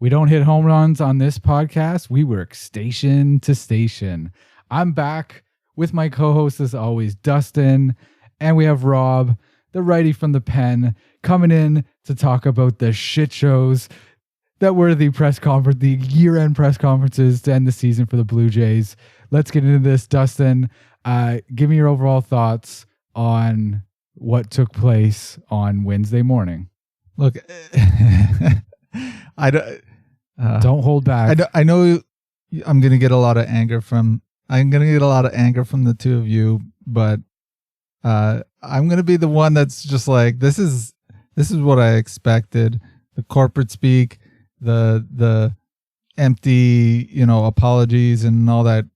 We don't hit home runs on this podcast. We work station to station. I'm back with my co-host as always, Dustin, and we have Rob, the righty from the pen, coming in to talk about the shit shows that were the year-end press conferences to end the season for the Blue Jays. Let's get into this, Dustin. Give me your overall thoughts on what took place on Wednesday morning. Look, don't hold back. I know I'm going to get a lot of anger from the two of you, but I'm going to be the one that's just like, this is what I expected. The corporate speak, the empty, apologies and all that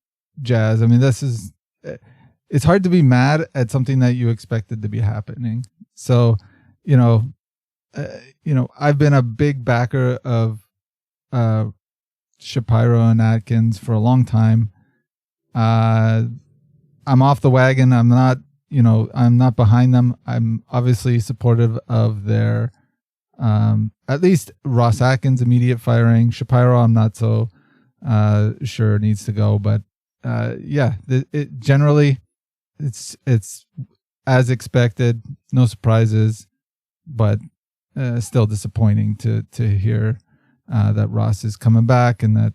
jazz. I mean, it's hard to be mad at something that you expected to be happening. So, I've been a big backer of Shapiro and Atkins for a long time. I'm off the wagon. I'm not behind them. I'm obviously supportive of their, at least Ross Atkins' immediate firing. Shapiro, I'm not so sure needs to go, but generally it's as expected, no surprises, but still disappointing to hear that Ross is coming back and that,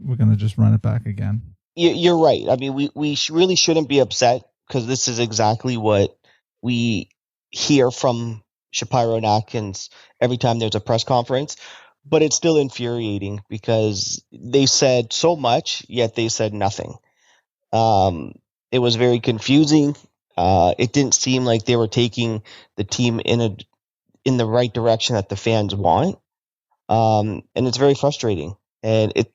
we're going to just run it back again. You're right. I mean, we really shouldn't be upset because this is exactly what we hear from Shapiro and Atkins every time there's a press conference. But it's still infuriating because they said so much, yet they said nothing. It was very confusing. It didn't seem like they were taking the team in the right direction that the fans want. And it's very frustrating. And it's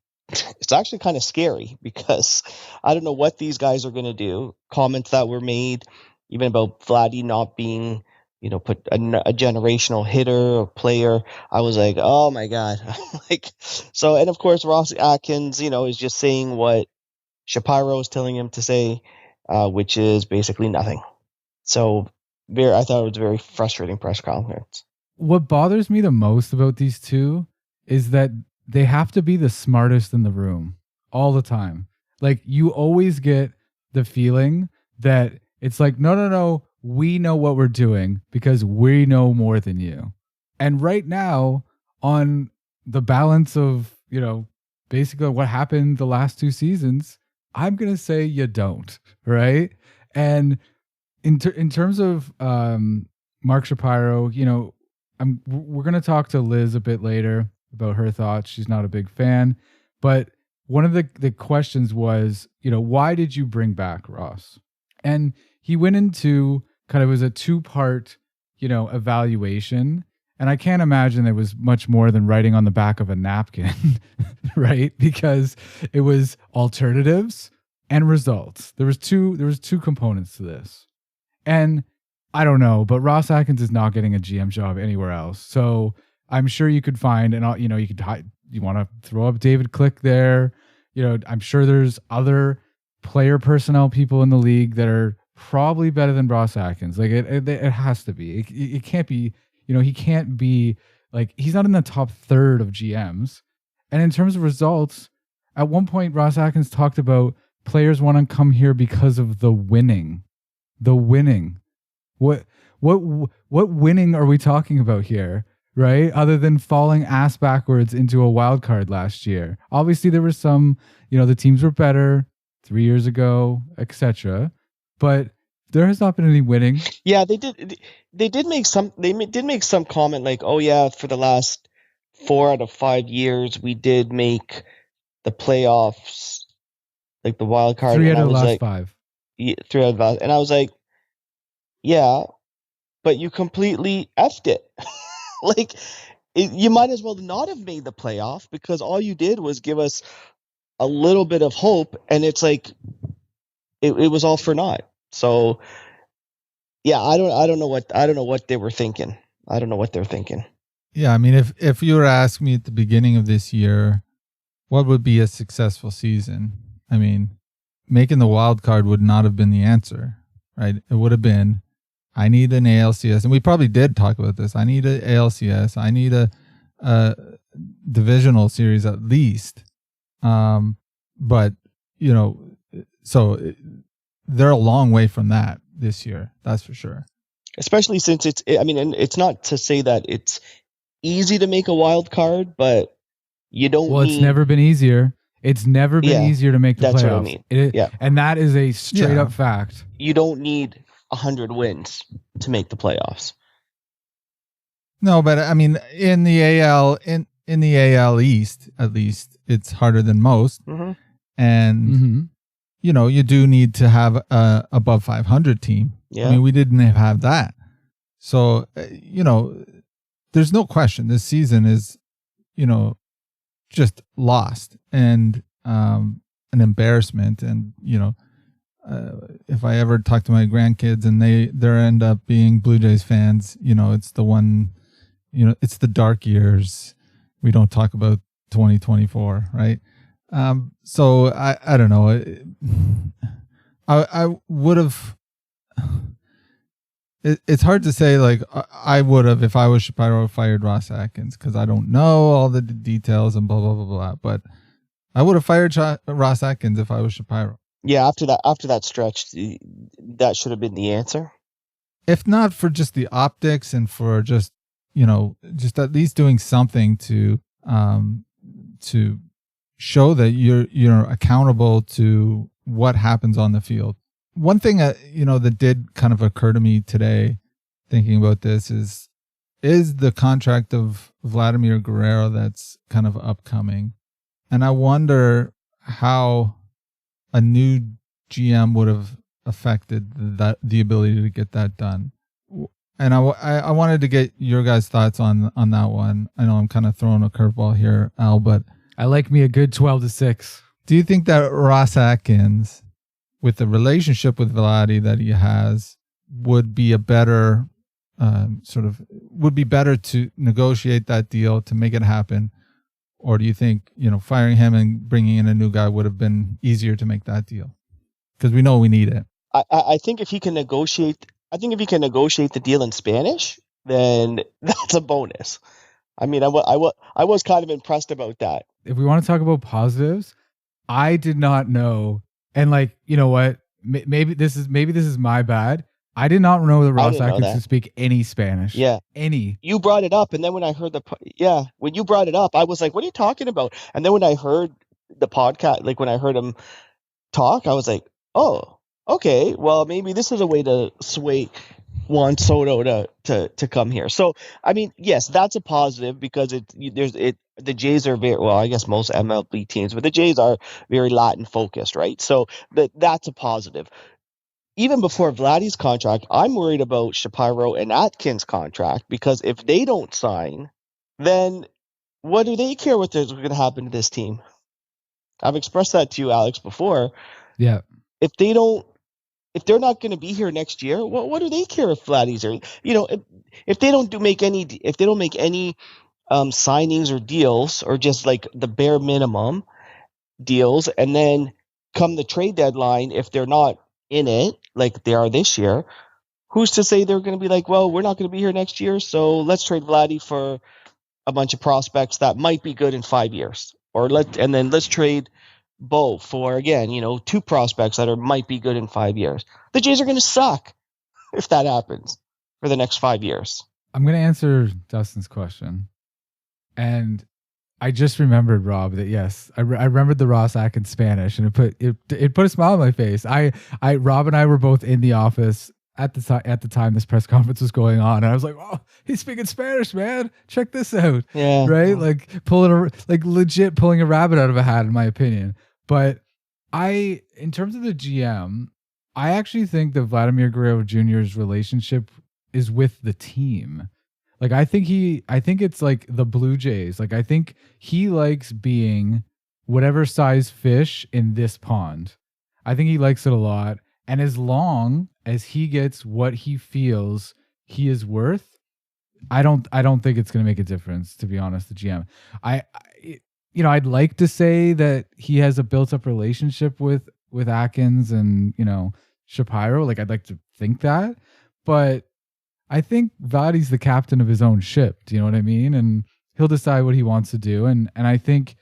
actually kind of scary because I don't know what these guys are going to do. Comments that were made, even about Vladdy not being, put a generational hitter or player. I was like, oh my God. And of course, Ross Atkins, is just saying what Shapiro is telling him to say, which is basically nothing. So I thought it was a very frustrating press conference. What bothers me the most about these two is that they have to be the smartest in the room all the time. Like, you always get the feeling that it's like, no, we know what we're doing because we know more than you. And right now, on the balance of, basically what happened the last two seasons, I'm going to say you don't, right? And in terms of Mark Shapiro, we're going to talk to Liz a bit later about her thoughts. She's not a big fan, but one of the questions was, why did you bring back Ross? And he went into kind of, it was a two-part, evaluation. And I can't imagine there was much more than writing on the back of a napkin, right? Because it was alternatives and results. There was two components to this. And I don't know, but Ross Atkins is not getting a GM job anywhere else. So I'm sure you could find, and you want to throw up David Click there. I'm sure there's other player personnel people in the league that are probably better than Ross Atkins. Like it has to be. It can't be. He can't be like, he's not in the top third of GMs. And in terms of results, at one point Ross Atkins talked about players want to come here because of the winning. The winning. What winning are we talking about here? Right? Other than falling ass backwards into a wild card last year. Obviously there was some, the teams were better 3 years ago, etc. But there has not been any winning. Yeah, they did make some comment like, oh yeah, for the last 4 out of 5 years we did make the playoffs, like the wild card. 3 out of the last 5. Yeah, 3 out of the last, and I was like, yeah, but you completely effed it. You might as well not have made the playoff because all you did was give us a little bit of hope, and it's like it was all for naught. So yeah, I don't know what they were thinking. I don't know what they're thinking. Yeah, I mean, if you were to ask me at the beginning of this year, what would be a successful season? I mean, making the wild card would not have been the answer, right? It would have been, I need an ALCS, and we probably did talk about this. I need an ALCS. I need a divisional series at least. But so they're a long way from that this year. That's for sure. Especially since and it's not to say that it's easy to make a wild card, but you don't. Well, it's never been easier. It's never been easier to make the playoffs. That's what I mean. And that is a straight up fact. You don't need 100 wins to make the playoffs. No, but I mean, in the AL East, at least, it's harder than most. Mm-hmm. And you do need to have a above 500 team. Yeah. I mean, we didn't have that. So, there's no question this season is, just lost and an embarrassment. And, if I ever talk to my grandkids and they end up being Blue Jays fans, it's the one, it's the dark years. We don't talk about 2024, right? So I don't know. I would have. It's hard to say. Like I would have if I was Shapiro fired Ross Atkins because I don't know all the details and blah blah blah blah. But I would have fired Ross Atkins if I was Shapiro. Yeah, after that stretch, that should have been the answer. If not for just the optics and for just at least doing something to show that you're accountable to what happens on the field. One thing that did kind of occur to me today, thinking about this, is the contract of Vladimir Guerrero that's kind of upcoming, and I wonder how a new GM would have affected the ability to get that done. And I wanted to get your guys' thoughts on that one. I know I'm kind of throwing a curveball here, Al, but I like me a good 12-6. Do you think that Ross Atkins, with the relationship with Vladdy that he has, would be a better would be better to negotiate that deal to make it happen? Or do you think, firing him and bringing in a new guy would have been easier to make that deal? Because we know we need it. I think if he can negotiate the deal in Spanish, then that's a bonus. I mean, I was kind of impressed about that. If we want to talk about positives, I did not know. And you know what? Maybe this is my bad. I did not know that Ross Atkins could speak any Spanish. Yeah. Any. You brought it up, and then when I heard when you brought it up, I was like, what are you talking about? And then when I heard the podcast, when I heard him talk, I was like, oh, okay, well, maybe this is a way to sway Juan Soto to come here. So, I mean, yes, that's a positive because the Jays are I guess most MLB teams, but the Jays are very Latin focused, right? So that's a positive. Even before Vladdy's contract, I'm worried about Shapiro and Atkins' contract because if they don't sign, then what do they care what's going to happen to this team? I've expressed that to you, Alex, before. Yeah. If they're not going to be here next year, what do they care if Vladdy's are? If they don't make any signings or deals, or just the bare minimum deals, and then come the trade deadline, if they're not in it like they are this year, who's to say they're going to be well, we're not going to be here next year, so let's trade Vladdy for a bunch of prospects that might be good in 5 years, and then let's trade Bo for, again, 2 prospects that might be good in 5 years. The Jays are going to suck if that happens for the next 5 years. I'm going to answer Dustin's question. And I just remembered, Rob, that yes, I remembered the Ross Atkins Spanish, and it put a smile on my face. Rob and I were both in the office at the time this press conference was going on, and I was like, "Oh, he's speaking Spanish, man! Check this out!" Yeah, right, legit pulling a rabbit out of a hat, in my opinion. But in terms of the GM, I actually think that Vladimir Guerrero Jr.'s relationship is with the team. I think it's the Blue Jays. I think he likes being whatever size fish in this pond. I think he likes it a lot. And as long as he gets what he feels he is worth, I don't think it's going to make a difference, to be honest, the GM. I'd like to say that he has a built-up relationship with Atkins and, Shapiro. I'd like to think that. But I think Vladdy's the captain of his own ship. Do you know what I mean? And he'll decide what he wants to do. And I think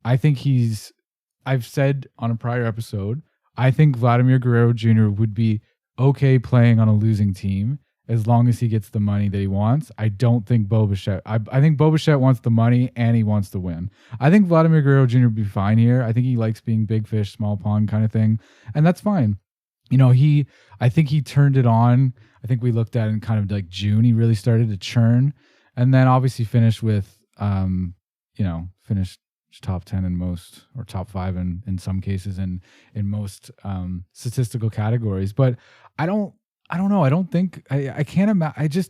I've said on a prior episode, I think Vladimir Guerrero Jr. would be okay playing on a losing team as long as he gets the money that he wants. I don't think Bo Bichette. I think Bo Bichette wants the money and he wants to win. I think Vladimir Guerrero Jr. would be fine here. I think he likes being big fish, small pond kind of thing, and that's fine. You know, I think he turned it on. I think we looked at it in kind of like June. He really started to churn, and then obviously finished with, finished top 10 in most, or top 5 in some cases, in most statistical categories. But I don't know. I don't think I can't imagine.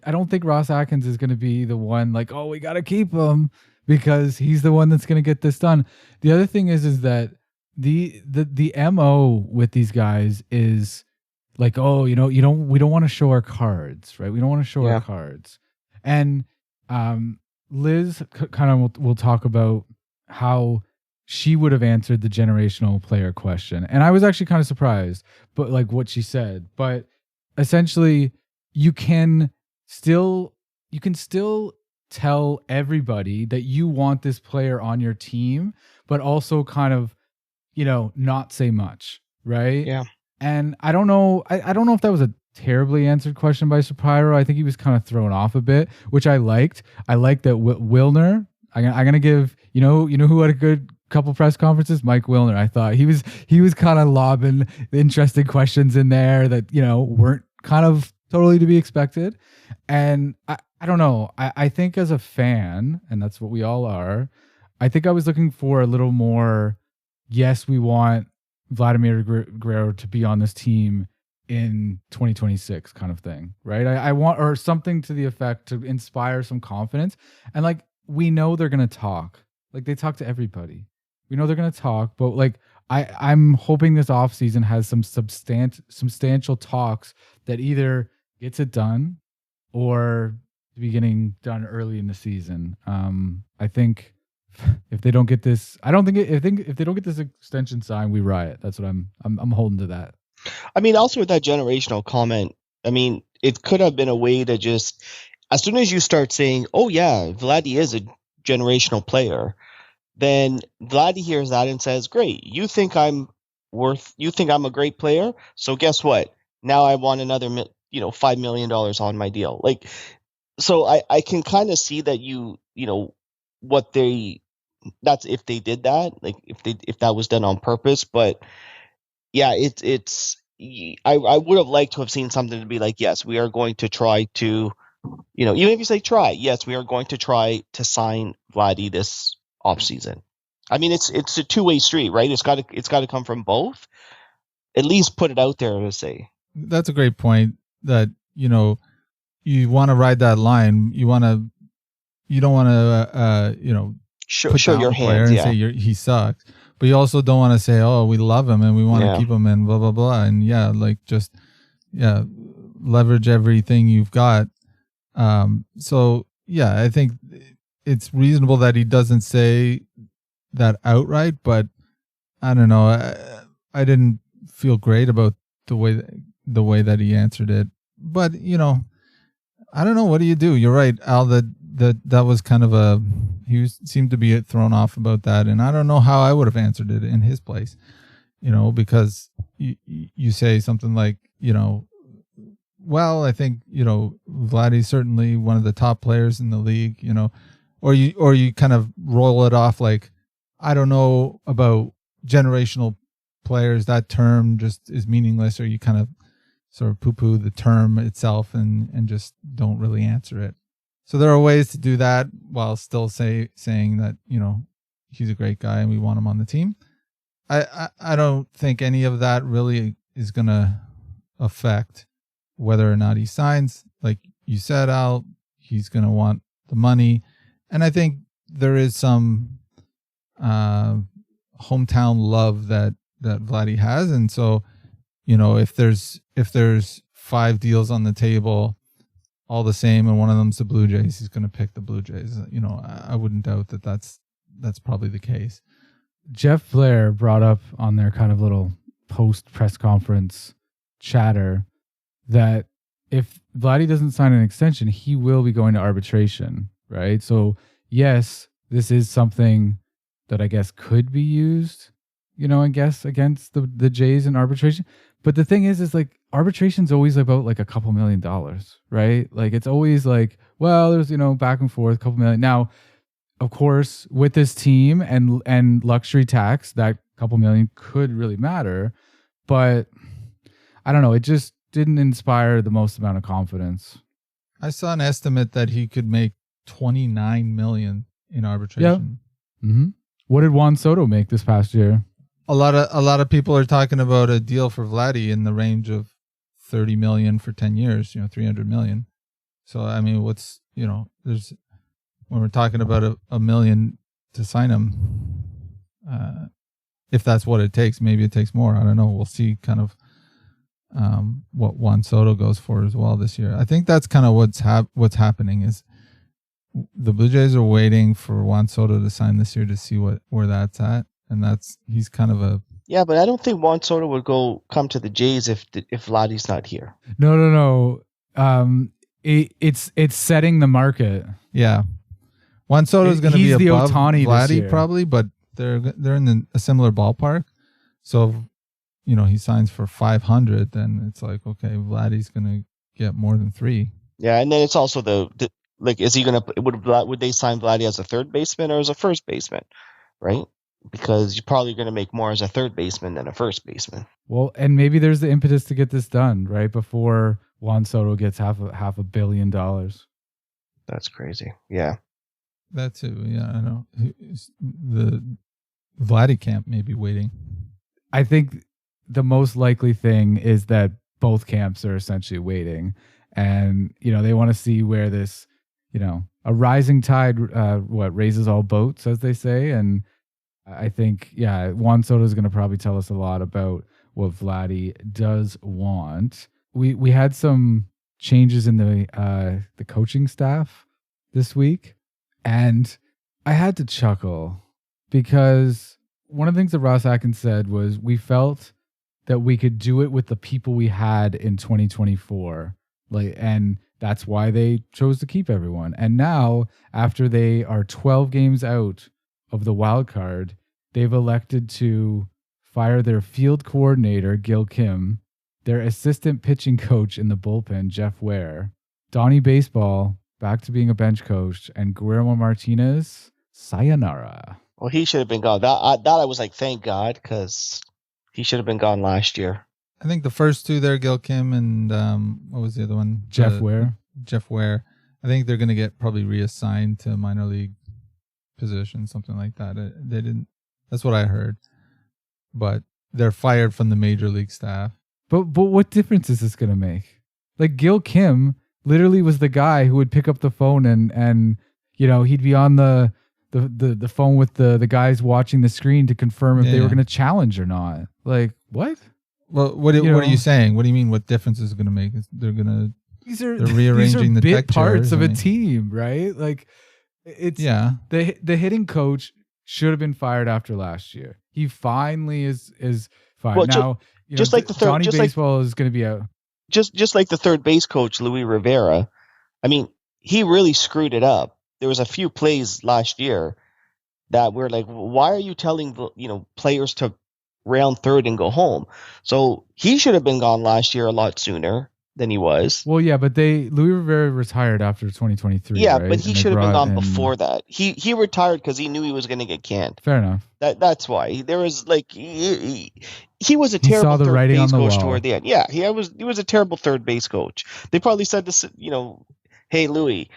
I don't think Ross Atkins is going to be the one like, oh, we got to keep him because he's the one that's going to get this done. The other thing is that the MO with these guys is like, oh, we don't want to show our cards, right? We don't want to show our cards. And Liz kind of will talk about how she would have answered the generational player question. And I was actually kind of surprised, but like what she said. But essentially, you can still tell everybody that you want this player on your team, but also kind of, not say much, right? Yeah. And I don't know. I don't know if that was a terribly answered question by Shapiro. I think he was kind of thrown off a bit, which I liked. I liked that Wilner. I'm gonna give who had a good couple press conferences, Mike Wilner. I thought he was kind of lobbing interesting questions in there that weren't kind of totally to be expected. And I don't know. I think as a fan, and that's what we all are, I think I was looking for a little more. Yes, we want Vladimir Guerrero to be on this team in 2026 kind of thing, right? I want, or something to the effect to inspire some confidence. And like, we know they're going to talk. Like, they talk to everybody. We know they're going to talk, but like, I'm hoping this offseason has some substantial talks that either gets it done or to be getting done early in the season. I think if they don't get this, if they don't get this extension signed, we riot. That's what I'm holding to that. I mean, also with that generational comment, I mean, it could have been a way to just, as soon as you start saying, oh yeah, Vladdy is a generational player, then Vladdy hears that and says, great, you think I'm a great player, so guess what? Now I want another $5 million on my deal. Like, so I can kind of see that that's if they did that, like if that was done on purpose. But yeah, I would have liked to have seen something to be like, yes, we are going to try to, even if you say try, yes, we are going to try to sign Vladdy this offseason. I mean, it's a two-way street, right? It's got to come from both. At least put it out there to say. That's a great point. That you want to ride that line. You don't want to show your hands, and say he sucks. But you also don't want to say, oh, we love him and we want to keep him and blah, blah, blah. And leverage everything you've got. So, yeah, I think it's reasonable that he doesn't say that outright, but I don't know. I didn't feel great about the way that he answered it. But, I don't know. What do you do? You're right, Al, that was kind of seemed to be thrown off about that. And I don't know how I would have answered it in his place, because you say something like, well, I think, Vladdy's certainly one of the top players in the league, or you kind of roll it off like, I don't know about generational players. That term just is meaningless, or you kind of sort of poo-poo the term itself and just don't really answer it. So there are ways to do that while still saying that, he's a great guy and we want him on the team. I don't think any of that really is going to affect whether or not he signs. Like you said, Al, he's going to want the money. And I think there is some hometown love that Vladdy has. And so, if there's 5 deals on the table, all the same, and one of them's the Blue Jays, he's going to pick the Blue Jays. I wouldn't doubt that that's probably the case. Jeff Blair brought up on their kind of little post press conference chatter that if Vladdy doesn't sign an extension, he will be going to arbitration, right? So yes, this is something that I guess could be used, I guess against the Jays in arbitration. But the thing is like arbitration's always about like a couple $1 million, right? Like it's always like, well, there's back and forth, a couple million. Now, of course, with this team and luxury tax, that couple million could really matter, but I don't know. It just didn't inspire the most amount of confidence. I saw an estimate that he could make $29 million in arbitration. Yeah. Mm-hmm. What did Juan Soto make this past year? A lot of people are talking about a deal for Vladdy in the range of $30 million for 10 years. $300 million. So I mean, there's when we're talking about a million to sign him, if that's what it takes, maybe it takes more. I don't know. We'll see kind of what Juan Soto goes for as well this year. I think that's kind of what's happening is the Blue Jays are waiting for Juan Soto to sign this year to see where that's at, and he's kind of a but I don't think Juan Soto would come to the Jays if Vladdy's not here. No. It's setting the market. Yeah, Juan Soto is going to be above Ohtani Vladdy probably, but they're in a similar ballpark. So he signs for 500, then it's like, okay, Vladdy's going to get more than 3. Yeah, and then it's also is he going to would they sign Vladdy as a third baseman or as a first baseman, right? Because you're probably going to make more as a third baseman than a first baseman. Well, and maybe there's the impetus to get this done right before Juan Soto gets half $1 billion. That's crazy. Yeah. That too. Yeah, I know. The Vladdy camp may be waiting. I think the most likely thing is that both camps are essentially waiting, and they want to see where this, a rising tide, raises all boats, as they say, and I think Juan Soto is going to probably tell us a lot about what Vladdy does want. We had some changes in the coaching staff this week, and I had to chuckle because one of the things that Ross Atkins said was we felt that we could do it with the people we had in 2024, and that's why they chose to keep everyone. And now, after they are 12 games out of the wild card, they've elected to fire their field coordinator, Gil Kim, their assistant pitching coach in the bullpen, Jeff Ware, Donnie Baseball back to being a bench coach, and Guillermo Martinez, sayonara. Well, he should have been gone. I was like, thank God, because he should have been gone last year. I think the first two there, Gil Kim and what was the other one? Jeff Ware. Jeff Ware. I think they're going to get probably reassigned to a minor league position, something like that. They didn't. That's what I heard. But they're fired from the major league staff. But what difference is this going to make? Like Gil Kim literally was the guy who would pick up the phone and he'd be on the phone with the guys watching the screen to confirm if they were going to challenge or not. Like what? Well, what are you saying? What do you mean? What difference is it going to make? They're rearranging the bit deck parts chairs, of a team, right? Like it's the hitting coach should have been fired after last year. He finally is fired. Well, now, just like the third, Johnny Baseball is going to be out. Just like the third base coach, Luis Rivera. I mean, he really screwed it up. There was a few plays last year that were like, why are you telling players to round third and go home? So he should have been gone last year a lot sooner than he was. Well, yeah, but Luis Rivera retired after 2023. Yeah, right? But he should have been gone before that. He retired because he knew he was going to get canned. Fair enough. That's why there was like he was a terrible third base coach toward the end. Yeah, he was a terrible third base coach. They probably said this, hey Louis,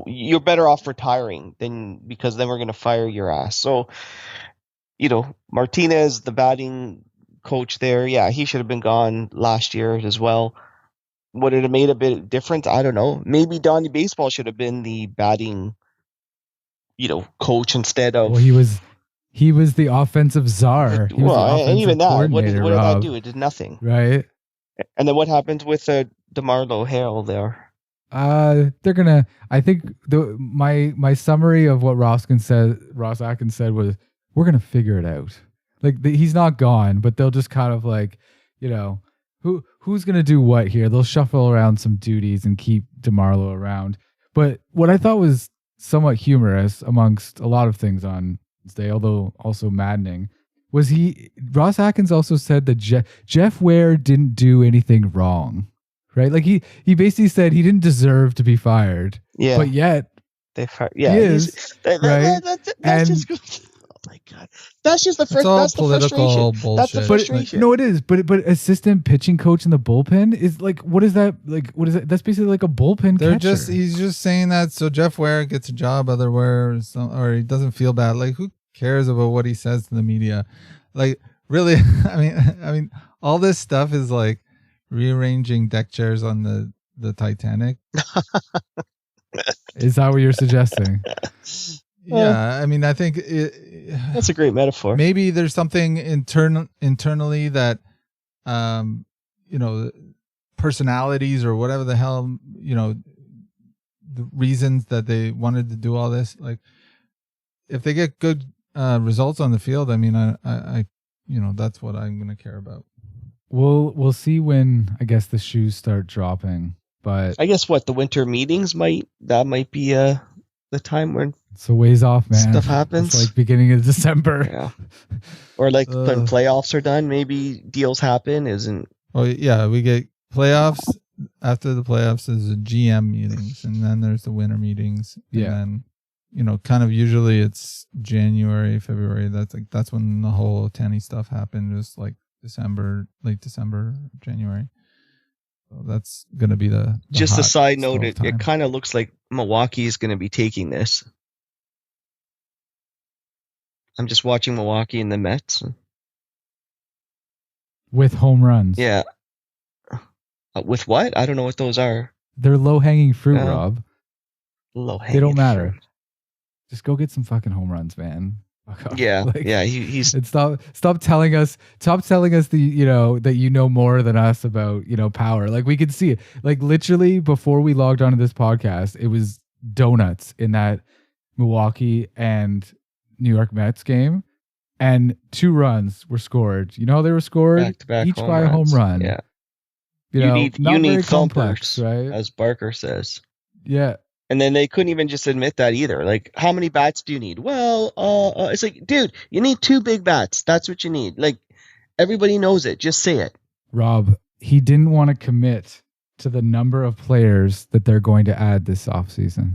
you're better off retiring because then we're going to fire your ass. So, Martinez, the batting coach there, he should have been gone last year as well. Would it have made a bit of difference? I don't know. Maybe Donnie Baseball should have been the batting, coach instead of. Well, he was the offensive czar. And even that, what did that do? It did nothing. Right. And then what happened with DeMarlo Harrell there? They're gonna. I think my summary of what Ross Atkins said was, we're gonna figure it out. Like he's not gone, but they'll just kind of like, who's gonna do what here? They'll shuffle around some duties and keep DeMarlo around. But what I thought was somewhat humorous amongst a lot of things on Wednesday, although also maddening, was Ross Atkins also said that Jeff Ware didn't do anything wrong, right? Like he basically said he didn't deserve to be fired, but yet they fired. Yeah, he is, right? That's just. Oh my god, that's just the first. That's the frustration. Bullshit. That's the frustration. No, it is. But assistant pitching coach in the bullpen is like, what is that? Like, what is that? That's basically like a bullpen catcher. He's just saying that so Jeff Ware gets a job otherwhere, or he doesn't feel bad. Like, who cares about what he says to the media? Like, really? I mean, all this stuff is like rearranging deck chairs on the Titanic. Is that what you're suggesting? Yeah, I mean, I think that's a great metaphor. Maybe there's something internally that, personalities or whatever the hell, the reasons that they wanted to do all this. Like, if they get good results on the field, I mean, I that's what I'm going to care about. We'll see when, I guess, the shoes start dropping. But I guess the winter meetings might be the time when it's a ways off, man. Stuff happens. It's like beginning of December. Yeah. Or like when playoffs are done, maybe deals happen. Oh yeah, we get playoffs. After the playoffs, there's the GM meetings, and then there's the winter meetings. Yeah. And then, kind of usually it's January, February. That's when the whole Tanny stuff happened. It was like late December, January. So that's going to be the just a side note. It kind of looks like Milwaukee is going to be taking this. I'm just watching Milwaukee and the Mets. With home runs. Yeah. With what? I don't know what those are. They're low-hanging fruit, Rob. Low-hanging They don't matter. fruit. Just go get some fucking home runs, man. Yeah, he's and stop telling us the that more than us about power. Like, we could see it. Like, literally before we logged onto this podcast, it was donuts in that Milwaukee and New York Mets game, and 2 runs were scored. You know how they were scored? Back-to-back each by a home run. Yeah, you need complex, thumpers, right? As Barker says. Yeah. And then they couldn't even just admit that either. Like, how many bats do you need? Well, it's like, dude, you need 2 big bats. That's what you need. Like, everybody knows it. Just say it. Rob, he didn't want to commit to the number of players that they're going to add this offseason.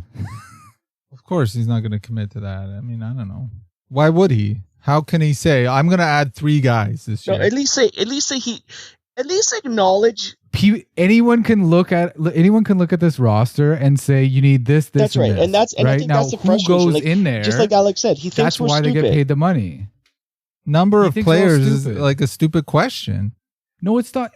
Of course, he's not going to commit to that. I mean, I don't know. Why would he? How can he say, I'm going to add 3 guys this year? No, at least acknowledge. Anyone can look at this roster and say you need this. That's right, and that's right. I think Now, that's the who frustration. goes in there? Just like Alex said, he thinks that's we're why stupid. they get paid the money. Number of players is like a stupid question. No, it's not.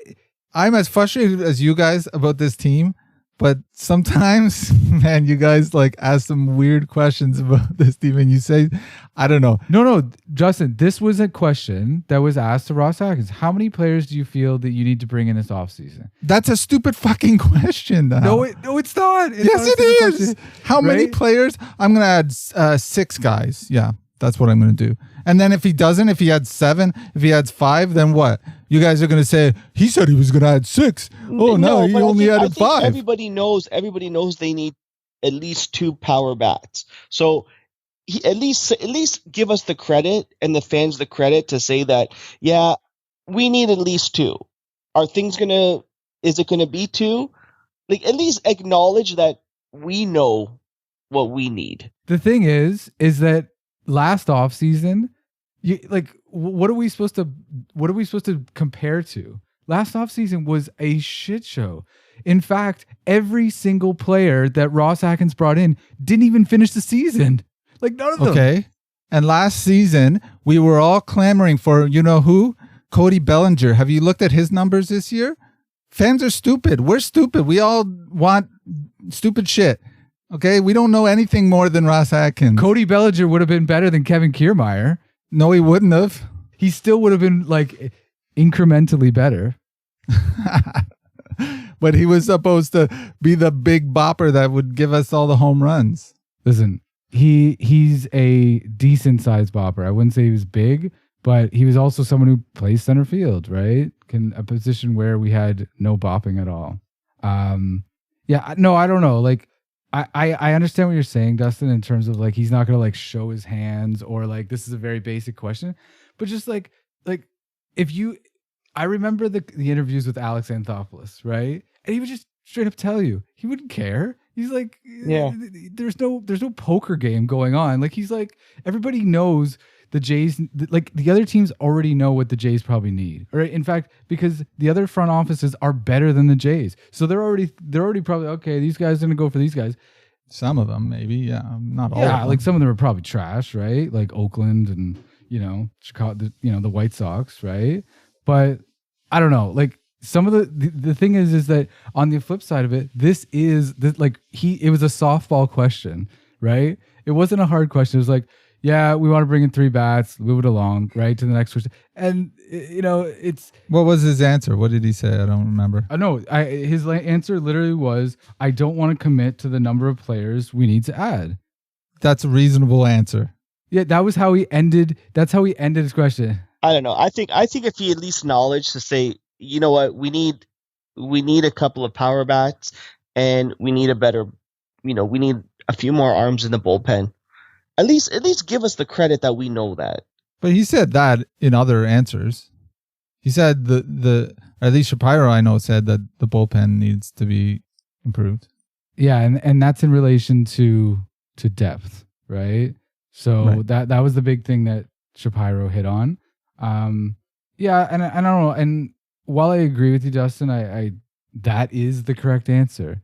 I'm as frustrated as you guys about this team, but sometimes, man, you guys like ask some weird questions about this team, and you say, I don't know. No, Justin, this was a question that was asked to Ross Atkins. How many players do you feel that you need to bring in this offseason? That's a stupid fucking question. Now. No, it's not. Yes, it is. How many players? I'm going to add 6 guys. Yeah, that's what I'm going to do. And then if he adds 7, if he adds 5, then what? You guys are going to say, he said he was going to add 6. Oh, no, he only added 5. Everybody knows they need at least 2 power bats. So he at least give us the credit and the fans the credit to say that, yeah, we need at least 2. Is it going to be 2? Like, at least acknowledge that we know what we need. The thing is that last offseason, what are we supposed to compare to? Last offseason was a shit show. In fact, every single player that Ross Atkins brought in didn't even finish the season. Like, none of them. Okay. And last season, we were all clamoring for, you know who? Cody Bellinger. Have you looked at his numbers this year? Fans are stupid. We're stupid. We all want stupid shit. Okay? We don't know anything more than Ross Atkins. Cody Bellinger would have been better than Kevin Kiermaier. No, he wouldn't have. He still would have been like incrementally better. But he was supposed to be the big bopper that would give us all the home runs. Listen, he's a decent sized bopper. I wouldn't say he was big, but he was also someone who plays center field, right? A position where we had no bopping at all. I don't know. Like, I understand what you're saying, Dustin, in terms of like he's not gonna like show his hands or like this is a very basic question, but just like if you, I remember the interviews with Alex Anthopoulos, right? And he would just straight up tell you he wouldn't care. He's like, Yeah. there's no poker game going on. Like he's like everybody knows the Jays, like the other teams already know what the Jays probably need, right? In fact, because the other front offices are better than the Jays, so they're already probably okay. These guys are gonna go for these guys. Some of them, maybe, yeah, not all. Yeah, of them. like some of them are probably trash, right? Like Oakland and Chicago, the White Sox, right? But I don't know, like some of the thing is that on the flip side of it, this is like it was a softball question, right? It wasn't a hard question. It was like, yeah, we want to bring in 3 bats, move it along, right, to the next question. And it's what was his answer? What did he say? I don't remember. I know his answer literally was, I don't want to commit to the number of players we need to add. That's a reasonable answer. Yeah, that was how he ended. That's how he ended his question. I don't know. I think if he at least acknowledged to say, you know what, we need a couple of power bats, and we need a better, we need a few more arms in the bullpen. At least give us the credit that we know that. But he said that in other answers. He said at least Shapiro, I know, said that the bullpen needs to be improved. Yeah, and that's in relation to depth, right? So Right. that was the big thing that Shapiro hit on. Yeah, and I don't know. And while I agree with you, Dustin, I that is the correct answer.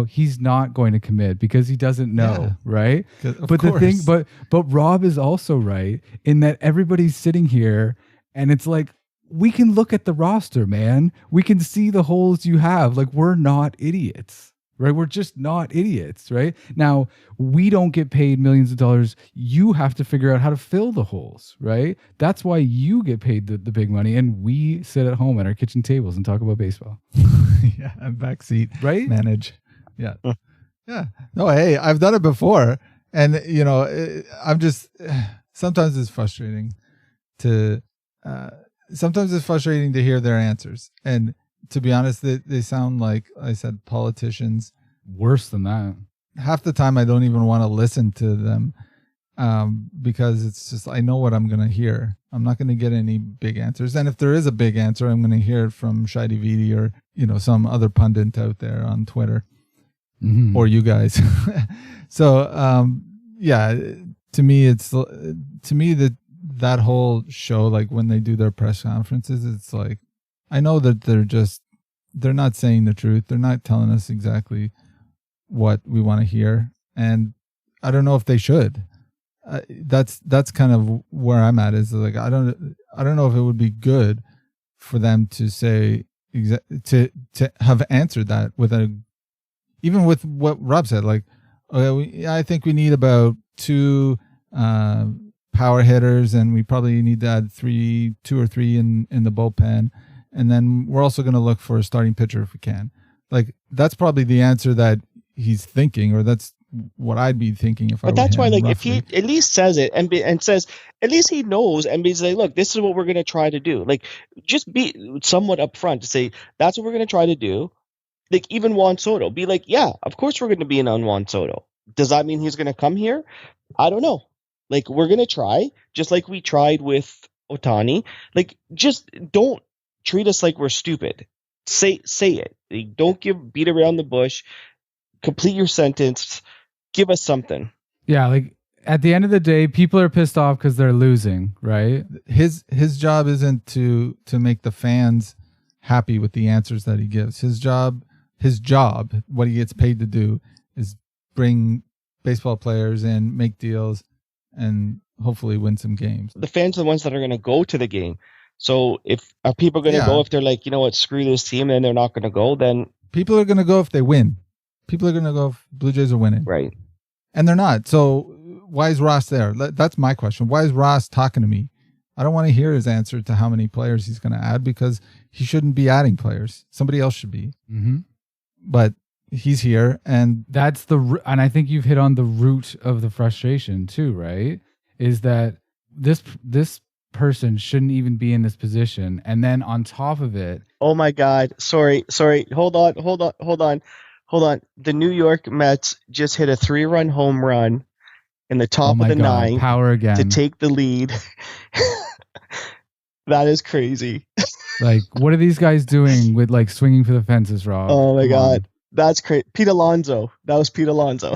He's not going to commit because he doesn't know, Yeah. right? But the thing, but Rob is also right in that everybody's sitting here and it's like, we can look at the roster, man. We can see the holes you have. Like, we're not idiots, right? We're just not idiots, right? Now, we don't get paid millions of dollars. You have to figure out how to fill the holes, right? That's why you get paid the big money, and we sit at home at our kitchen tables and talk about baseball. Yeah, backseat, right? Manage. Yeah. Yeah. No, hey, I've done it before. And, I'm just, sometimes it's frustrating to hear their answers. And to be honest, they sound like, I said, politicians. Worse than that. Half the time I don't even want to listen to them because it's just, I know what I'm going to hear. I'm not going to get any big answers. And if there is a big answer, I'm going to hear it from Shady Vidi or, some other pundit out there on Twitter. Mm-hmm. Or you guys. So, yeah, to me, that whole show, like when they do their press conferences, it's like, I know that they're not saying the truth. They're not telling us exactly what we want to hear. And I don't know if they should. That's kind of where I'm at, is like, I don't know if it would be good for them to say, to have answered that even with what Rob said, like, I think we need about 2 power hitters, and we probably need to add 2 or 3 in the bullpen, and then we're also going to look for a starting pitcher if we can. Like, that's probably the answer that he's thinking, or that's what I'd be thinking if I. But that's why, like, roughly. If he at least says it and says, at least he knows, and he's like, look, this is what we're going to try to do. Like, just be somewhat upfront to say that's what we're going to try to do. Like, even Juan Soto, be like, yeah, of course we're going to be in on Juan Soto. Does that mean he's going to come here? I don't know. Like, we're going to try, just like we tried with Ohtani. Like, just don't treat us like we're stupid. Say it. Like, don't beat around the bush. Complete your sentence. Give us something. Yeah, like, at the end of the day, people are pissed off because they're losing, right? His job isn't to make the fans happy with the answers that he gives. His job, what he gets paid to do, is bring baseball players in, make deals, and hopefully win some games. The fans are the ones that are going to go to the game. So are people going to go if they're like, you know what, screw this team, and they're not going to go? Then people are going to go if they win. People are going to go if Blue Jays are winning. Right. And they're not. So why is Ross there? That's my question. Why is Ross talking to me? I don't want to hear his answer to how many players he's going to add, because he shouldn't be adding players. Somebody else should be. Mm-hmm. But he's here, and and I think you've hit on the root of the frustration too, right? Is that this person shouldn't even be in this position, and then on top of it, oh my God, sorry, hold on. hold on. The New York Mets just hit a 3-run home run in the top of the ninth power again to take the lead. That is crazy. Like, what are these guys doing with like swinging for the fences, Rob? Oh my Come God. on. That's crazy. Pete Alonso. That was Pete Alonso.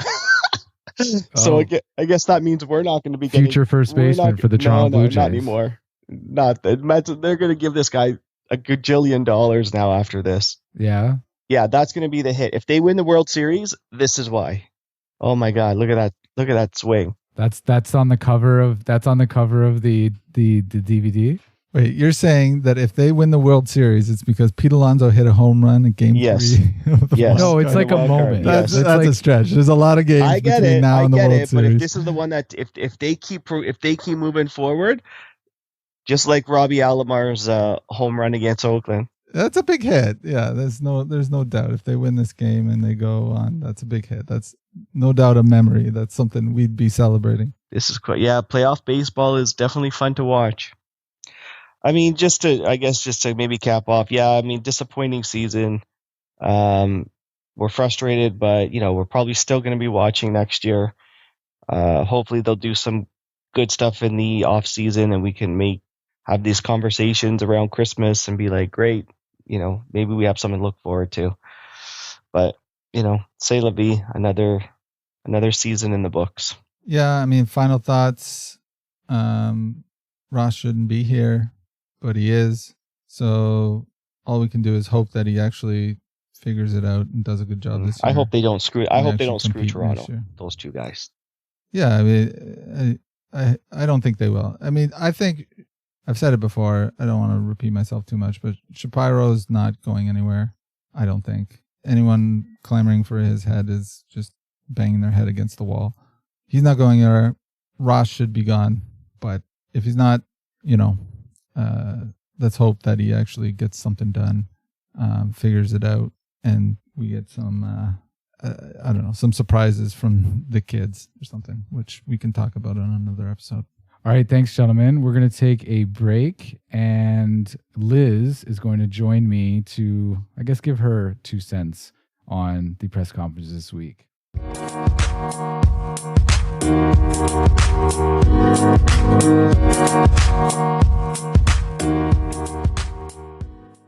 So I guess that means we're not going to be future first baseman for the Toronto Blue Jays. Not anymore. Not the Mets. They're going to give this guy a gajillion dollars now after this. Yeah. Yeah, that's going to be the hit. If they win the World Series, this is why. Oh my God, look at that. Look at that swing. That's on the cover of the DVD. Wait, you're saying that if they win the World Series, it's because Pete Alonso hit a home run in Game 3? Yes. No, it's like a moment. That's like, a stretch. There's a lot of games between now and the World Series. But if this is the one that if they keep moving forward, just like Robbie Alomar's home run against Oakland. That's a big hit. Yeah, there's no doubt. If they win this game and they go on, that's a big hit. That's no doubt a memory. That's something we'd be celebrating. This is quite, playoff baseball is definitely fun to watch. I mean, just to maybe cap off, disappointing season. We're frustrated, but we're probably still going to be watching next year. Hopefully they'll do some good stuff in the off season and we can have these conversations around Christmas and be like, great, maybe we have something to look forward to. But, c'est la vie, another season in the books. Yeah, I mean, final thoughts. Ross shouldn't be here, but he is. So all we can do is hope that he actually figures it out and does a good job this year. I hope they don't screw Toronto, those two guys. Yeah, I mean, I don't think they will. I mean, I think I've said it before. I don't want to repeat myself too much, but Shapiro's not going anywhere. I don't think. Anyone clamoring for his head is just banging their head against the wall. He's not going anywhere. Ross should be gone, but if he's not, let's hope that he actually gets something done, figures it out, and we get some, some surprises from the kids or something, which we can talk about on another episode. All right, thanks, gentlemen. We're going to take a break, and Liz is going to join me to, I guess, give her 2 cents on the press conference this week.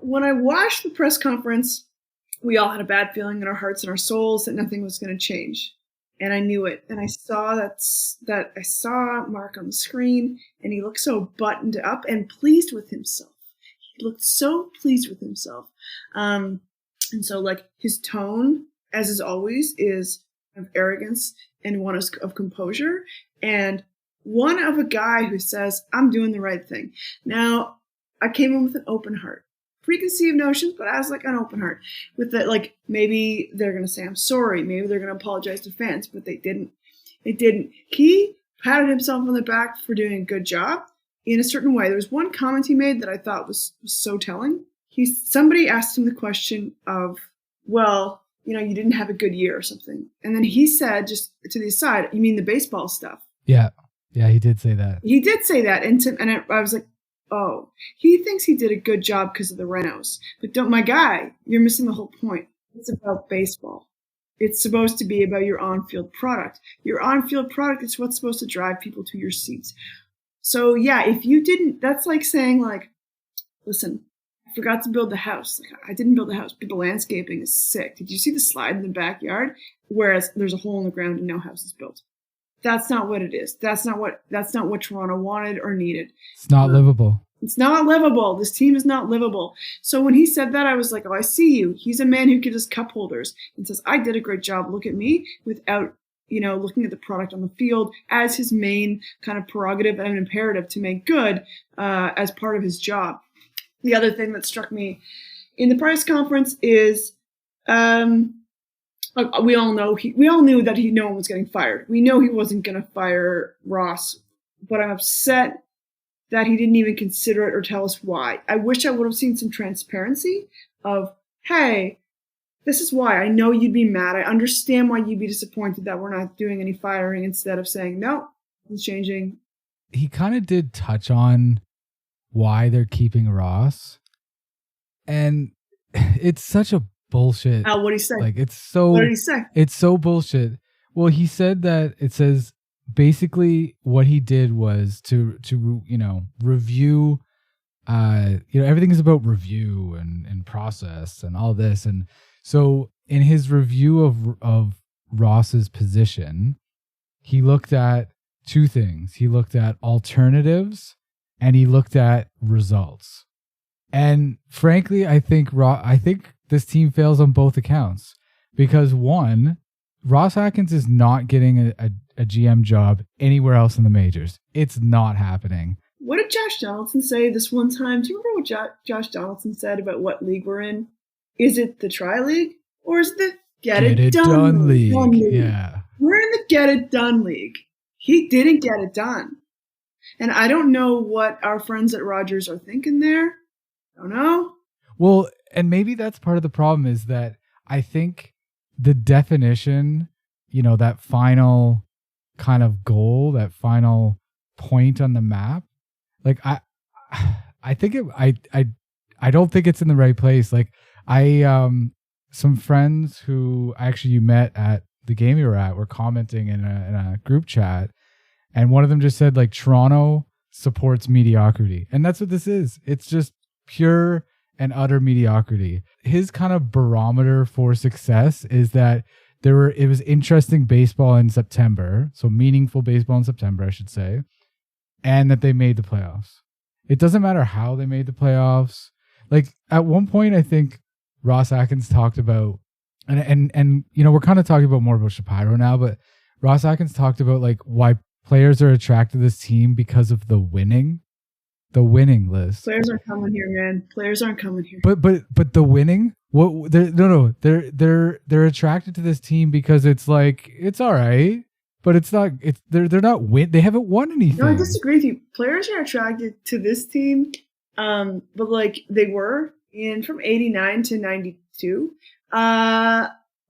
When I watched the press conference, we all had a bad feeling in our hearts and our souls that nothing was going to change. And I knew it. And I saw that I saw Mark on the screen, and he looked so buttoned up and pleased with himself. He looked so pleased with himself. And so, like, his tone, as is always, is of arrogance and one of composure, and one of a guy who says, I'm doing the right thing. Now, I came in with an open heart. Preconceived notions, but I was like an open heart with that. Like, maybe they're going to say, I'm sorry. Maybe they're going to apologize to fans, but they didn't. They didn't. He patted himself on the back for doing a good job in a certain way. There was one comment he made that I thought was so telling. Somebody asked him the question of, well, you didn't have a good year or something. And then he said, just to the aside, you mean the baseball stuff? Yeah. Yeah, he did say that. He did say that. And I was like, oh, he thinks he did a good job because of the Renos. But my guy, you're missing the whole point. It's about baseball. It's supposed to be about your on-field product. Your on-field product is what's supposed to drive people to your seats. So yeah, if you didn't, that's like saying like, listen, I forgot to build the house. Like, I didn't build the house, but the landscaping is sick. Did you see the slide in the backyard? Whereas there's a hole in the ground and no house is built. That's not what it is. That's not what Toronto wanted or needed. It's not livable. It's not livable. This team is not livable. So when he said that, I was like, oh, I see you. He's a man who gives us cup holders and says, I did a great job. Look at me, without, looking at the product on the field as his main kind of prerogative and imperative to make good as part of his job. The other thing that struck me in the press conference is we all knew that no one was getting fired. We know he wasn't going to fire Ross, but I'm upset that he didn't even consider it or tell us why. I wish I would have seen some transparency of, hey, this is why. I know you'd be mad. I understand why you'd be disappointed that we're not doing any firing, instead of saying, no, it's changing. He kind of did touch on why they're keeping Ross. And it's such a bullshit. What did he say? Like it's What did he say? so bullshit. Well, he said that it says basically what he did was to review. Everything is about review and process and all this, and so in his review of Ross's position, he looked at two things. He looked at alternatives and he looked at results. And frankly, I think this team fails on both accounts because one, Ross Atkins is not getting a GM job anywhere else in the majors. It's not happening. What did Josh Donaldson say this one time? Do you remember what Josh Donaldson said about what league we're in? Is it the Tri-League or is it the Get It Done League? Yeah. We're in the Get It Done League. He didn't get it done. And I don't know what our friends at Rogers are thinking there. I don't know. Well, and maybe that's part of the problem is that I think the definition, that final kind of goal, that final point on the map, like I don't think it's in the right place. Like some friends who actually you met at the game you were at were commenting in a group chat, and one of them just said like Toronto supports mediocrity, and that's what this is. It's just pure and utter mediocrity. His kind of barometer for success is that it was interesting baseball in September, so meaningful baseball in September, I should say, and that they made the playoffs. It doesn't matter how they made the playoffs. Like at one point, I think Ross Atkins talked about, and we're kind of talking about more about Shapiro now, but Ross Atkins talked about like why players are attracted to this team because of the winning list. Players aren't coming here, man. Players aren't coming here. But the winning, they're attracted to this team because it's like it's all right, but it's not. They're not win. They haven't won anything. No, I disagree with you. Players are attracted to this team, but like they were from 89 to 92.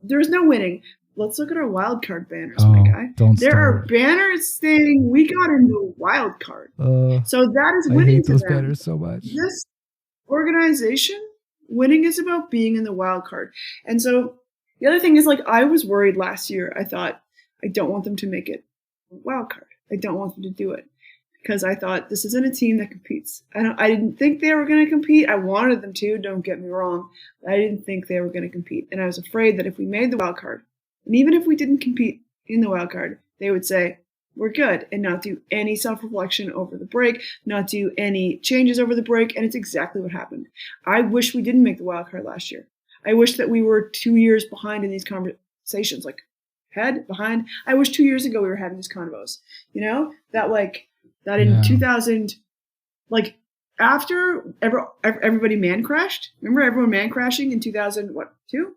There's no winning. Let's look at our wild card banners, my guy. There are banners saying we got in the wild card. So that is winning. I hate those to them. banners so much. This organization, winning is about being in the wild card. And so the other thing is, like, I was worried last year. I thought, I don't want them to make it a wild card. I don't want them to do it because I thought this isn't a team that competes. I didn't think they were going to compete. I wanted them to, don't get me wrong. But I didn't think they were going to compete. And I was afraid that if we made the wild card, and even if we didn't compete in the wild card, they would say, we're good, and not do any self-reflection over the break, not do any changes over the break, and it's exactly what happened. I wish we didn't make the wild card last year. I wish that we were 2 years behind in these conversations, like head, behind. I wish 2 years ago we were having these convos, that in 2000, like after everybody man crashed, remember everyone man crashing in 2002?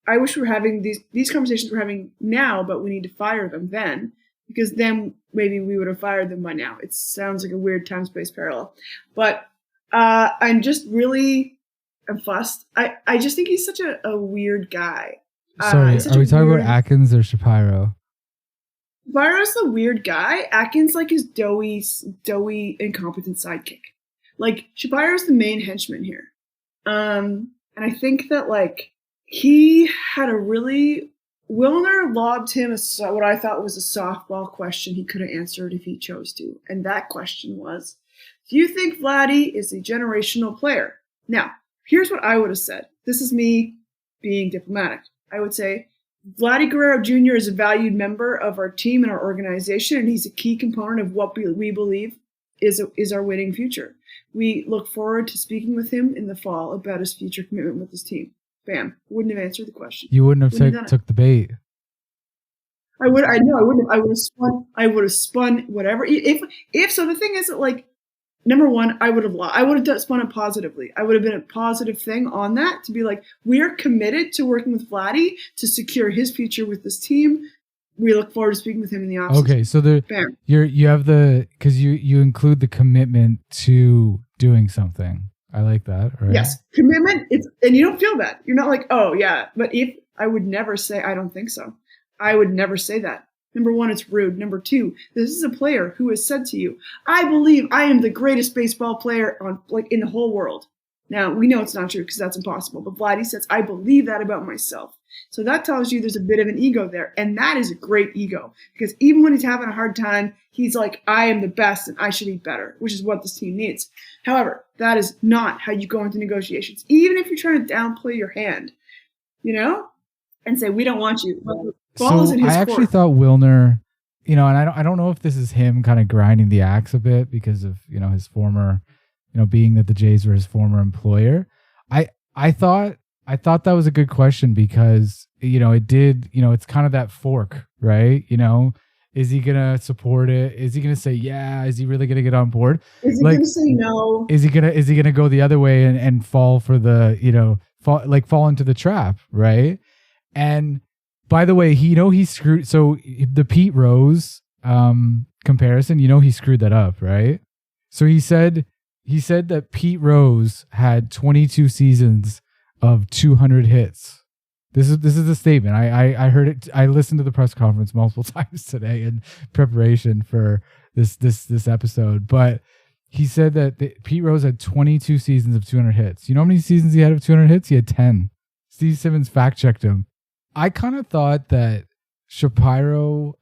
I wish we were having these conversations we're having now, but we need to fire them then, because then maybe we would have fired them by now. It sounds like a weird time-space parallel. But I'm just really fussed. I just think he's such a weird guy. Sorry, are we talking about Atkins or Shapiro? Shapiro's the weird guy. Atkins like his doughy, incompetent sidekick. Like, Shapiro's the main henchman here. And I think that, like, he had Wilner lobbed him what I thought was a softball question he could have answered if he chose to. And that question was, do you think Vladdy is a generational player? Now, here's what I would have said. This is me being diplomatic. I would say, Vladdy Guerrero Jr. is a valued member of our team and our organization, and he's a key component of what we believe is our winning future. We look forward to speaking with him in the fall about his future commitment with his team. Bam. Wouldn't have answered the question. You wouldn't have took the bait. I wouldn't. I would have spun whatever. If so, the thing is that, like, number one, I would have spun it positively. I would have been a positive thing on that to be like, we're committed to working with Vladdy to secure his future with this team. We look forward to speaking with him in the offseason. Okay, so Bam. you have because you include the commitment to doing something. I like that. Right? Yes, commitment. And you don't feel that. You're not like, oh yeah. But if I would never say I don't think so. I would never say that. Number one, it's rude. Number two, this is a player who has said to you, I believe I am the greatest baseball player in the whole world. Now, we know it's not true because that's impossible. But Vladdy says, I believe that about myself. So that tells you there's a bit of an ego there. And that is a great ego. Because even when he's having a hard time, he's like, I am the best and I should be better, which is what this team needs. However, that is not how you go into negotiations. Even if you're trying to downplay your hand, and say, we don't want you. So I actually thought Wilner, and I don't know if this is him kind of grinding the axe a bit because of, his former, being that the Jays were his former employer. I thought that was a good question because, it's kind of that fork, right? Is he going to support it? Is he going to say, yeah? Is he really going to get on board? Is he going to say no? Is he going to go the other way and fall for the, fall into the trap, right? And by the way, he screwed. So the Pete Rose comparison, he screwed that up, right? So he said that Pete Rose had 22 seasons of 200 hits. This is the statement. I heard it. I listened to the press conference multiple times today in preparation for this episode. But he said that Pete Rose had 22 seasons of 200 hits. You know how many seasons he had of 200 hits? He had 10. Steve Simmons fact checked him. I kind of thought that Shapiro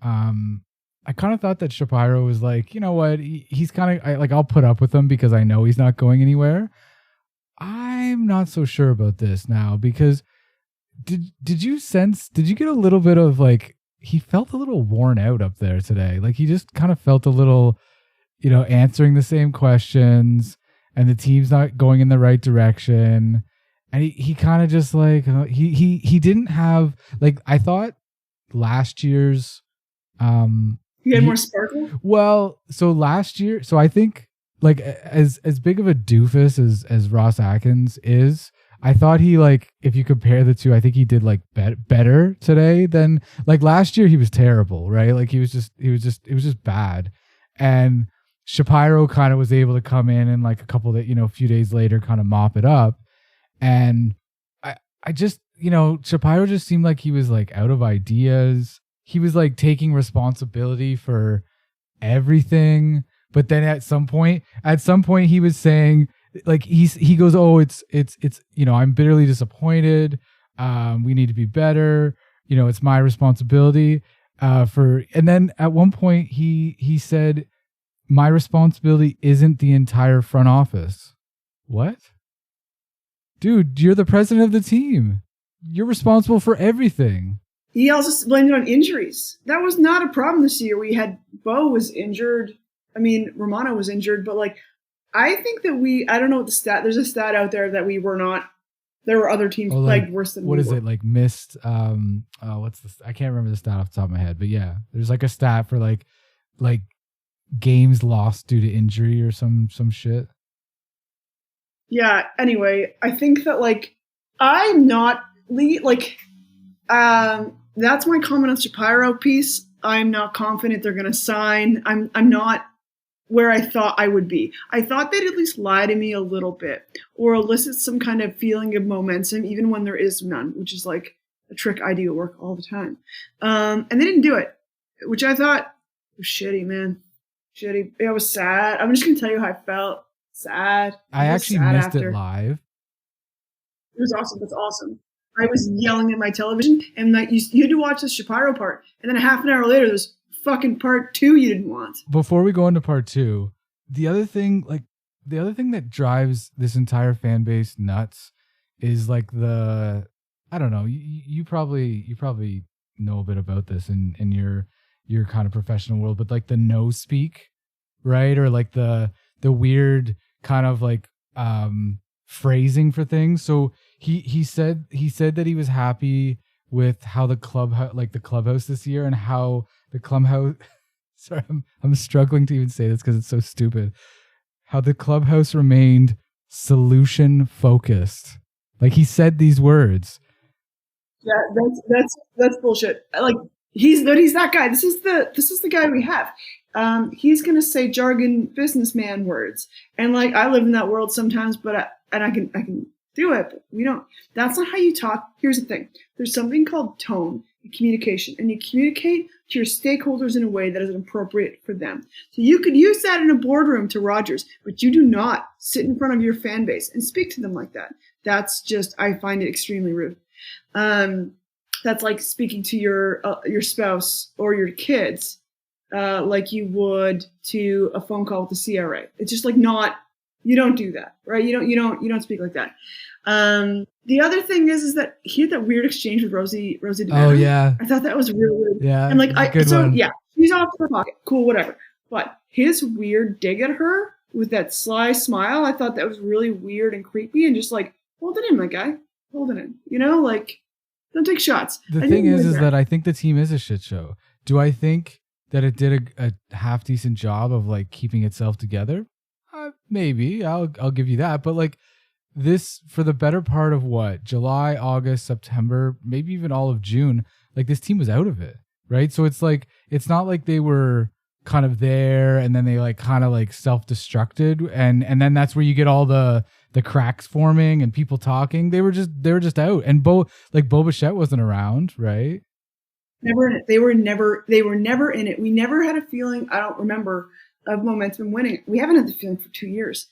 was like, you know what? He's kind of like, I'll put up with him because I know he's not going anywhere. I'm not so sure about this now because did you get a little bit of like, he felt a little worn out up there today. Like he just kind of felt a little, answering the same questions and the team's not going in the right direction. And he kind of just like, he didn't have, like, I thought last year's, he had more sparkle? Well, so last year, so I think like as big of a doofus as Ross Atkins is, I thought he, like, if you compare the two, I think he did like better today than like last year. He was terrible, right? Like it was just bad. And Shapiro kind of was able to come in and like a few days later kind of mop it up. And I just, Shapiro just seemed like he was like out of ideas. He was like taking responsibility for everything. But then at some point he was saying, like, he goes, oh, it's I'm bitterly disappointed. We need to be better. It's my responsibility and then at one point he said, my responsibility isn't the entire front office. What? Dude, you're the president of the team. You're responsible for everything. He also blamed it on injuries. That was not a problem this year. We had Bo was injured. I mean, Romano was injured, but like, I think that I don't know what the stat, there's a stat out there that we were not, there were other teams played worse than we were. What is it? Like missed, what's this? I can't remember the stat off the top of my head, but yeah, there's like a stat for like games lost due to injury or some shit. Yeah. Anyway, I think that like, I'm not that's my comment on Shapiro piece. I'm not confident they're going to sign. I'm not where I thought I would be. I thought they'd at least lie to me a little bit or elicit some kind of feeling of momentum, even when there is none, which is like a trick I do at work all the time. And they didn't do it, which I thought was shitty, man. Shitty. I was sad. I'm just going to tell you how I felt. Sad. I actually missed it live. It was awesome. That's awesome. I was yelling at my television, and like you had to watch the Shapiro part, and then a half an hour later, there's fucking part 2 you didn't want. Before we go into part 2, the other thing that drives this entire fan base nuts is like I don't know. You probably know a bit about this in your kind of professional world, but like the no speak, right? Or like the weird kind of like phrasing for things. So he said that he was happy with how the clubhouse this year and how the clubhouse. Sorry, I'm struggling to even say this because it's so stupid. How the clubhouse remained solution focused. Like he said these words. Yeah, that's bullshit. Like he's that guy. This is the guy we have. He's gonna say jargon businessman words, and like I live in that world sometimes, but I can do it, but we don't. That's not how you talk. Here's the thing. There's something called tone and communication, and you communicate to your stakeholders in a way that is appropriate for them. So you could use that in a boardroom to Rogers, but you do not sit in front of your fan base and speak to them like that. That's just, I find it extremely rude. That's like speaking to your spouse or your kids like you would to a phone call with the CRA. It's just like not, you don't do that, right? You don't speak like that. The other thing is that he had that weird exchange with Rosie DeVano. Oh yeah, I thought that was really weird. yeah. And like one. yeah, she's off the pocket, cool, whatever. But his weird dig at her with that sly smile, I thought that was really weird and creepy, and just like, hold it in, my guy, hold it in. You know, like, don't take shots. The thing is that I think the team is a shit show. Do I think that it did a half decent job of like keeping itself together? Maybe I'll give you that, but like this for the better part of what, July, August, September, maybe even all of June, like this team was out of it, right? So it's like it's not like they were kind of there and then they like kind of like self-destructed and then that's where you get all the cracks forming and people talking. They were just out, and Bo Bichette wasn't around, right? Never in it. They were never in it. We never had a feeling, I don't remember, of momentum winning. We haven't had the feeling for 2 years.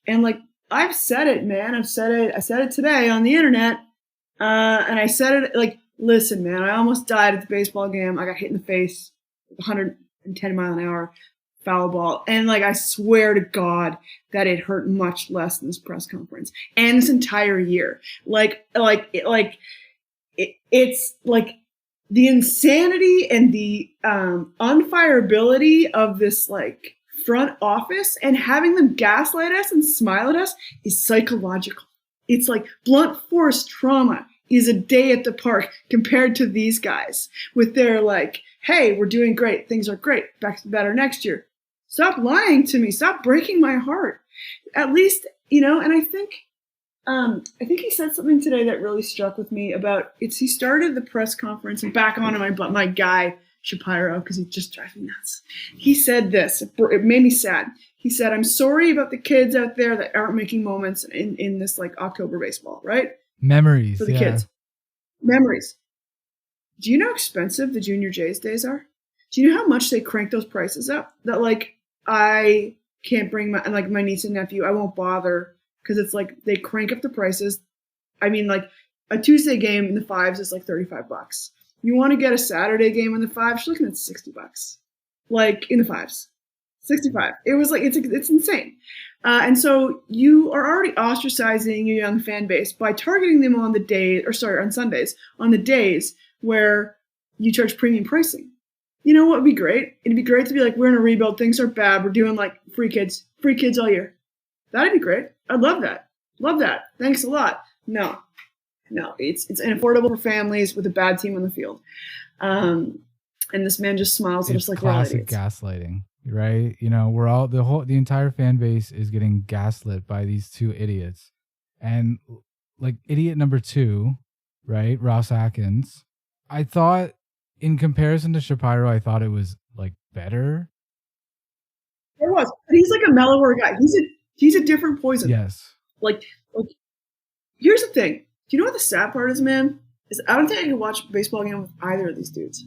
And like, I've said it, man. I said it today on the internet. And I said it like, listen, man, I almost died at the baseball game. I got hit in the face with 110 mile an hour foul ball. And like, I swear to God that it hurt much less than this press conference and this entire year. It's like, the insanity and the unfireability of this like front office and having them gaslight us and smile at us is psychological. It's like blunt force trauma is a day at the park compared to these guys with their like, hey, we're doing great. Things are great. Back to better next year. Stop lying to me. Stop breaking my heart. At least, you know, and I think he said something today that really struck with me about he started the press conference, and back on to my guy Shapiro, because he just drives me nuts. He said this, it made me sad. He said, I'm sorry about the kids out there that aren't making moments in this like October baseball, right? Memories for the kids. Memories. Do you know how expensive the Junior Jays days are? Do you know how much they crank those prices up? That like I can't bring my niece and nephew, I won't bother. Because it's like they crank up the prices. I mean, like a Tuesday game in the fives is like $35. You want to get a Saturday game in the fives, you're looking at $60. Like in the fives, $65. It was like it's insane. And so you are already ostracizing your young fan base by targeting them on Sundays, on the days where you charge premium pricing. You know what would be great? It'd be great to be like, we're in a rebuild, things are bad, we're doing like free kids all year. That'd be great. I'd love that. Love that. Thanks a lot. No, it's unaffordable for families with a bad team on the field. And this man just smiles at us like classic gaslighting, right? You know, we're all the entire fan base is getting gaslit by these two idiots. And like idiot number 2, right? Ross Atkins. I thought in comparison to Shapiro, I thought it was like better. It was. He's like a mellower guy. He's a different poison. Yes. Like, here's the thing. Do you know what the sad part is, man? Is I don't think I can watch a baseball game with either of these dudes.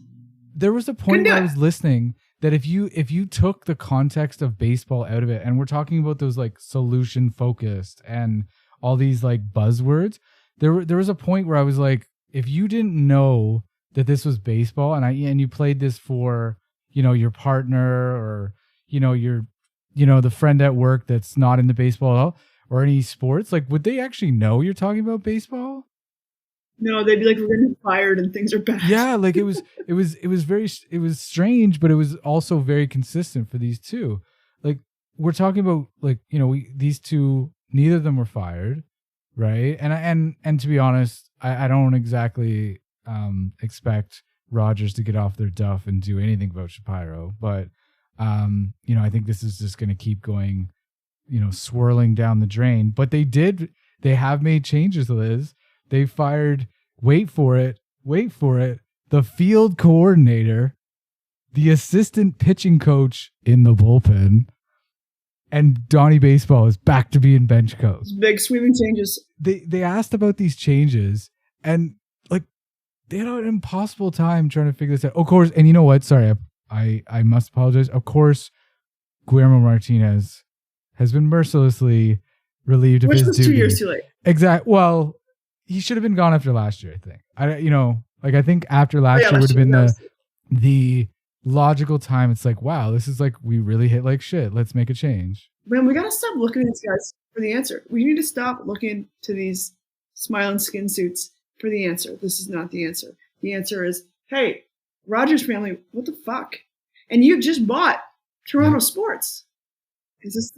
There was a point where I was listening that if you took the context of baseball out of it, and we're talking about those like solution focused and all these like buzzwords, there was a point where I was like, if you didn't know that this was baseball and you played this for, you know, your partner or, you know, the friend at work that's not into baseball at all or any sports, like, would they actually know you're talking about baseball? No, they'd be like, we're getting fired and things are bad. Yeah, like it was strange, but it was also very consistent for these two. Like, we're talking about, like, you know, these two, neither of them were fired, right? And to be honest, I don't exactly expect Rogers to get off their duff and do anything about Shapiro, but you know, I think this is just going to keep going, you know, swirling down the drain. But they have made changes, Liz. They fired, wait for it, the field coordinator, the assistant pitching coach in the bullpen, and Donnie Baseball is back to being bench coach. Big sweeping changes. They asked about these changes, and like they had an impossible time trying to figure this out. Of course, and you know what? Sorry, I must apologize. Of course, Guillermo Martinez has been mercilessly relieved of Which his was duty. 2 years too late. Exactly. Well, he should have been gone after last year, I think. I think after last year would have been the logical time. It's like, wow, this is like, we really hit like shit. Let's make a change. Man, we got to stop looking at these guys for the answer. We need to stop looking to these smiling skin suits for the answer. This is not the answer. The answer is, hey, Rogers family, what the fuck? And you just bought Toronto Sports. Is this,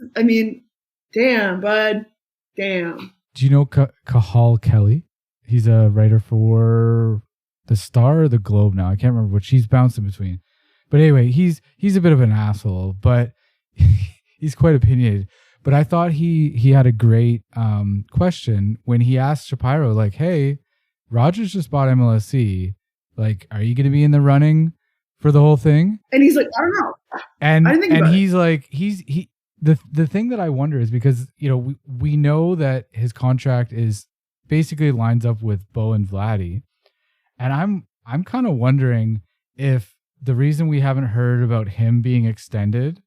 damn, bud. Damn. Do you know Cahal Kelly? He's a writer for the Star or the Globe now. I can't remember what she's bouncing between. But anyway, he's a bit of an asshole, but he's quite opinionated. But I thought he had a great question when he asked Shapiro, like, hey, Rogers just bought MLSE. Like, are you going to be in the running for the whole thing? And he's like, I don't know. And I didn't think about he's like, the thing that I wonder is because, we know that his contract is basically lines up with Bo and Vladdy. And I'm kind of wondering if the reason we haven't heard about him being extended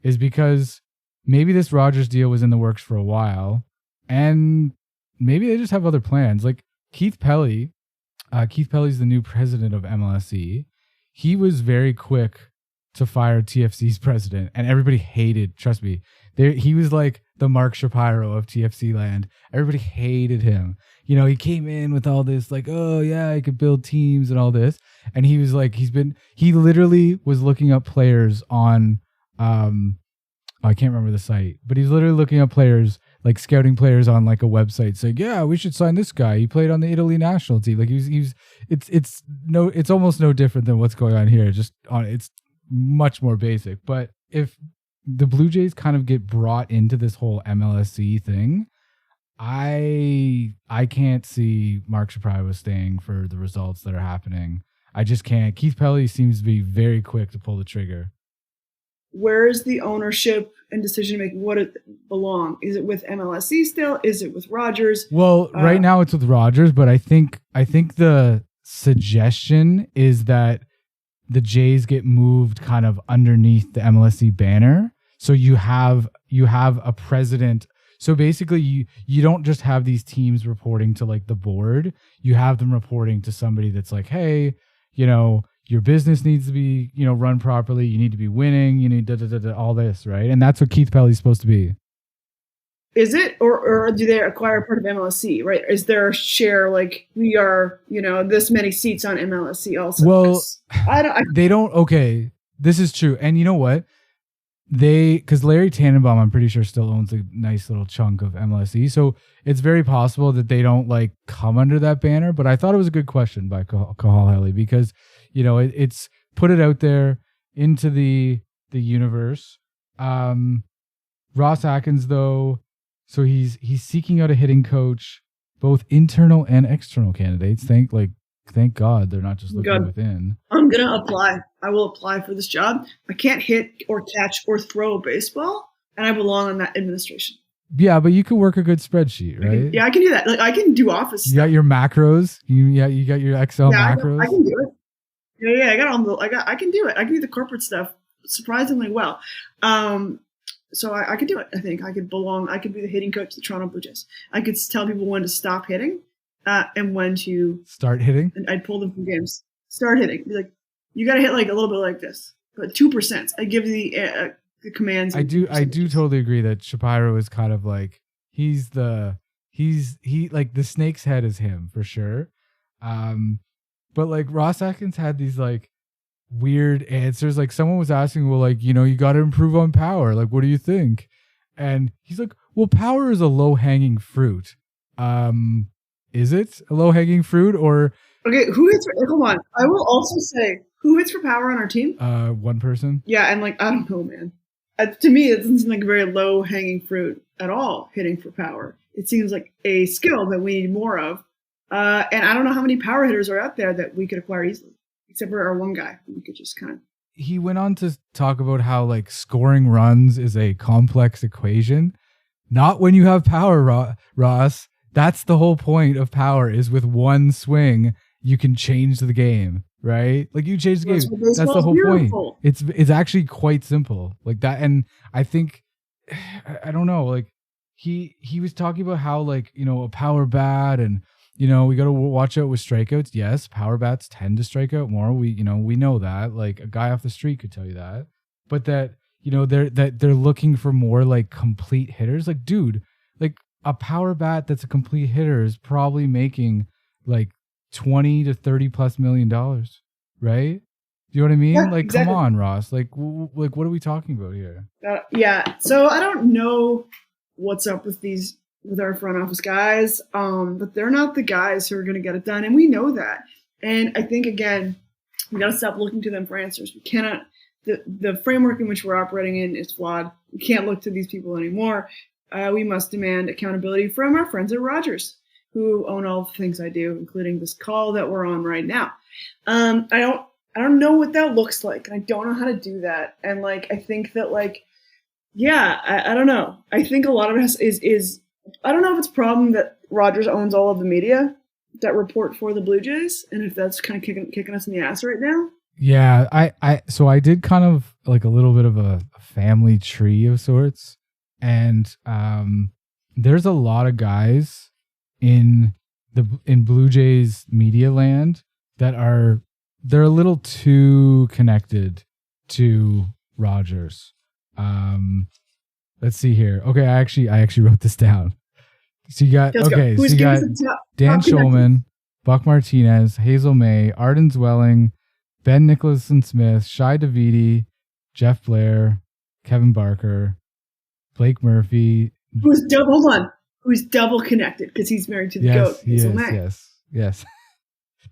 is because maybe this Rogers deal was in the works for a while and maybe they just have other plans. Like Keith Pelly's the new president of MLSE. He was very quick to fire TFC's president and everybody hated, trust me, he was like the Mark Shapiro of TFC land. Everybody hated him. He came in with all this like, oh yeah, I could build teams and all this. And he was like, he literally was looking up players on, I can't remember the site, but he's literally looking up players, like scouting players on like a website saying, yeah, we should sign this guy. He played on the Italy national team. Like it's almost no different than what's going on here. It's much more basic. But if the Blue Jays kind of get brought into this whole MLSE thing, I can't see Mark Shapiro staying for the results that are happening. I just can't. Keith Pelly seems to be very quick to pull the trigger. Where is the ownership and decision making? What it belong? Is it with MLSE still? Is it with Rogers? Well, right now it's with Rogers, but I think the suggestion is that the Jays get moved kind of underneath the MLSE banner. So you have a president. So basically you don't just have these teams reporting to like the board. You have them reporting to somebody that's like, hey, your business needs to be, run properly. You need to be winning. You need all this, right? And that's what Keith Pelly's supposed to be. Is it, or do they acquire part of MLSE? Right? Is there a share like we are, this many seats on MLSE also? Well, they don't. Okay, this is true. And you know what? Because Larry Tannenbaum, I'm pretty sure, still owns a nice little chunk of MLSE. So it's very possible that they don't like come under that banner. But I thought it was a good question by Cahal Kelly because, it's put it out there into the universe. Ross Atkins, though, so he's seeking out a hitting coach, both internal and external candidates. Thank God they're not just looking within. I'm going to apply. I will apply for this job. I can't hit or catch or throw a baseball, and I belong in that administration. Yeah, but you can work a good spreadsheet, right? I can do that. Like I can do office stuff. You got your macros. You got your Excel macros. I can do it. Yeah, I can do it. I can do the corporate stuff surprisingly well. So I could do it. I think I could belong. I could be the hitting coach of the Toronto Blue Jays. I could tell people when to stop hitting. And when to start hitting, and I'd pull them from games. Start hitting, be like, you got to hit like a little bit like this, but 2%. I give the commands. I do totally agree that Shapiro is kind of like he like the snake's head is him for sure. But like Ross Atkins had these like weird answers. Like someone was asking, well, like you got to improve on power. Like, what do you think? And he's like, well, power is a low hanging fruit. Is it a low-hanging fruit or... Okay, who hits for... Hold on. I will also say, who hits for power on our team? One person. Yeah, and like, I don't know, man. To me, it doesn't seem like a very low-hanging fruit at all, hitting for power. It seems like a skill that we need more of. And I don't know how many power hitters are out there that we could acquire easily, except for our one guy. We could just kind of... He went on to talk about how like scoring runs is a complex equation. Not when you have power, Ross. That's the whole point of power is with one swing, you can change the game, right? Like you change the That's game. what That's the baseball's whole beautiful. point. It's actually quite simple like that. And I think, I don't know, like he was talking about how like, you know, a power bat and, you know, we got to watch out with strikeouts. Yes, power bats tend to strike out more. We know that. Like a guy off the street could tell you that. But that, you know, they're looking for more like complete hitters. Like, dude, like a power bat that's a complete hitter is probably making like 20 to 30 plus $1 million, right? Do you know what I mean? Yeah, like, exactly. Come on, Ross. Like, like, what are we talking about here? Yeah. So I don't know what's up with our front office guys, but they're not the guys who are going to get it done, and we know that. And I think again, we got to stop looking to them for answers. We cannot. The framework in which we're operating in is flawed. We can't look to these people anymore. We must demand accountability from our friends at Rogers, who own all the things I do, including this call that we're on right now. I don't know what that looks like, and I don't know how to do that. And like, I think that like, yeah, I don't know. I think a lot of it is I don't know if it's a problem that Rogers owns all of the media that report for the Blue Jays, and if that's kind of kicking us in the ass right now. Yeah, so I did kind of like a little bit of a family tree of sorts, and there's a lot of guys in Blue Jays media land that they're a little too connected to Rogers. Let's see here. Okay, I actually wrote this down. So you got Dan Schulman, Buck Martinez, Hazel May, Arden Zwelling, Ben Nicholson Smith, Shai Davidi, Jeff Blair, Kevin Barker, Blake Murphy. Who's double connected because he's married to the GOAT. Hazel May. Yes.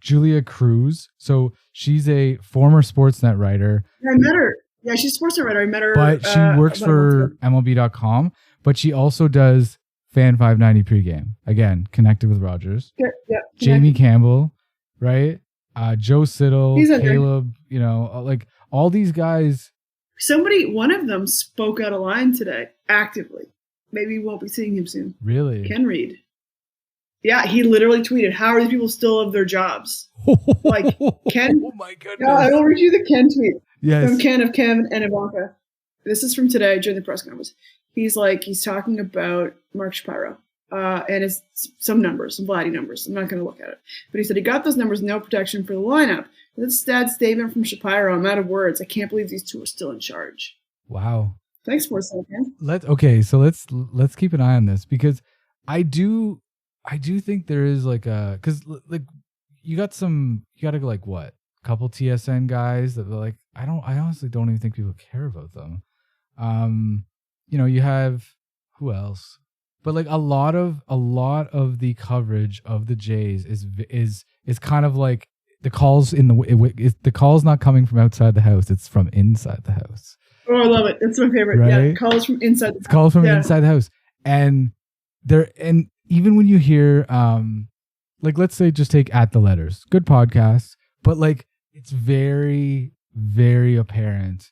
Julia Cruz. So she's a former Sportsnet writer. I met her. Yeah, she's a Sportsnet writer. I met her. But she works for MLB.com. But she also does Fan 590 pregame. Again, connected with Rogers. Yeah. Jamie Campbell, right? Joe Siddle, Caleb, you know, like all these guys. One of them spoke out a line today, actively. Maybe we won't be seeing him soon. Really? Ken Reed. Yeah, he literally tweeted, "How are these people still of their jobs?" Like Ken. Oh my goodness! No, I will read you the Ken tweet. Yes. From Ken of Kevin and Ivanka. This is from today during the press conference. He's talking about Mark Shapiro, and it's some numbers, some Vladdy numbers. I'm not going to look at it, but he said he got those numbers, no protection for the lineup. That's a sad statement from Shapiro. I'm out of words. I can't believe these two are still in charge. Wow. Thanks for a second. Let's keep an eye on this because I do think there is because you got like what, couple TSN guys that are like, I honestly don't even think people care about them. You know, you have who else? But like a lot of the coverage of the Jays is kind of like the calls the call's not coming from outside the house, it's from inside the house. Oh, I love it. It's my favorite. Right? Yeah, calls from inside the house. It's calls from inside the house. And even when you hear like let's say just take At the Letters, good podcast, but like it's very, very apparent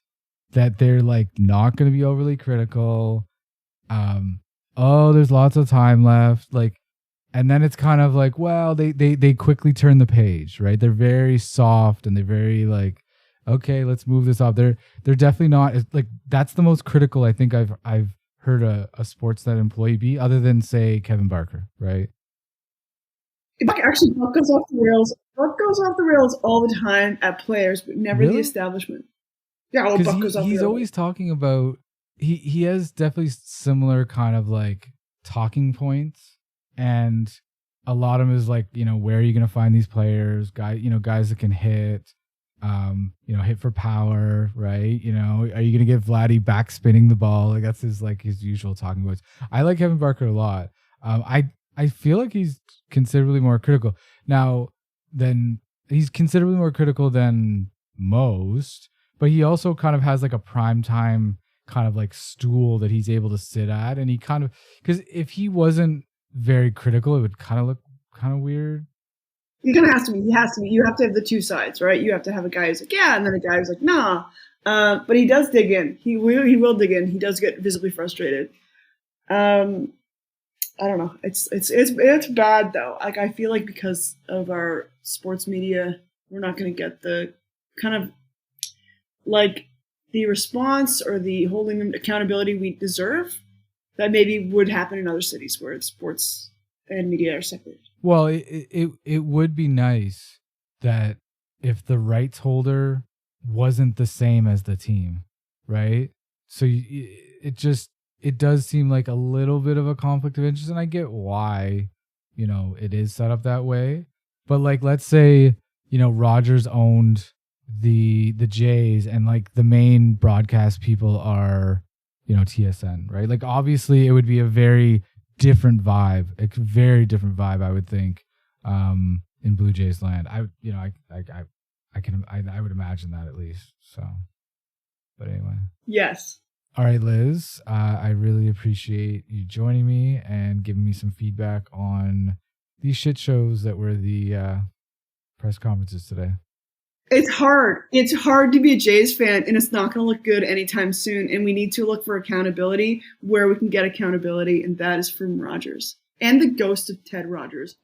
that they're like not going to be overly critical. There's lots of time left. Like, and then it's kind of like, well, they quickly turn the page, right? They're very soft and they're very like, okay, let's move this up. They're definitely not like, that's the most critical I think I've heard a Sportsnet employee be, other than say Kevin Barker, right? Buck goes off the rails. Buck goes off the rails all the time at players, but never the establishment. Yeah, well, Buck goes off the rails. He's always talking about he has definitely similar kind of like talking points, and a lot of them is like, you know, where are you going to find these players, guys that can hit, hit for power, right? You know, are you going to get Vladdy back spinning the ball? Like that's his usual talking points. I like Kevin Barker a lot. I feel like he's considerably more critical now than most, but he also kind of has like a prime time kind of like stool that he's able to sit at, and he kind of, because if he wasn't very critical, it would kind of look kind of weird. He has to be. You have to have the two sides, right? You have to have a guy who's like, yeah, and then a guy who's like, nah. But he does dig in. He will dig in. He does get visibly frustrated. I don't know. It's bad though. Like I feel like because of our sports media, we're not going to get the kind of like the response or the holding accountability we deserve that maybe would happen in other cities where sports and media are separated. Well, it would be nice that if the rights holder wasn't the same as the team, right? So it does seem like a little bit of a conflict of interest, and I get why, it is set up that way. But like, let's say, Rogers owned the Jays, and like the main broadcast people are, TSN, right? Like obviously it would be a very different vibe, I would think, in Blue Jays land. I would imagine that at least. So, but anyway. Yes. All right, Liz, I really appreciate you joining me and giving me some feedback on these shit shows that were the press conferences today. It's hard. It's hard to be a Jays fan, and it's not going to look good anytime soon. And we need to look for accountability where we can get accountability, and that is from Rogers and the ghost of Ted Rogers.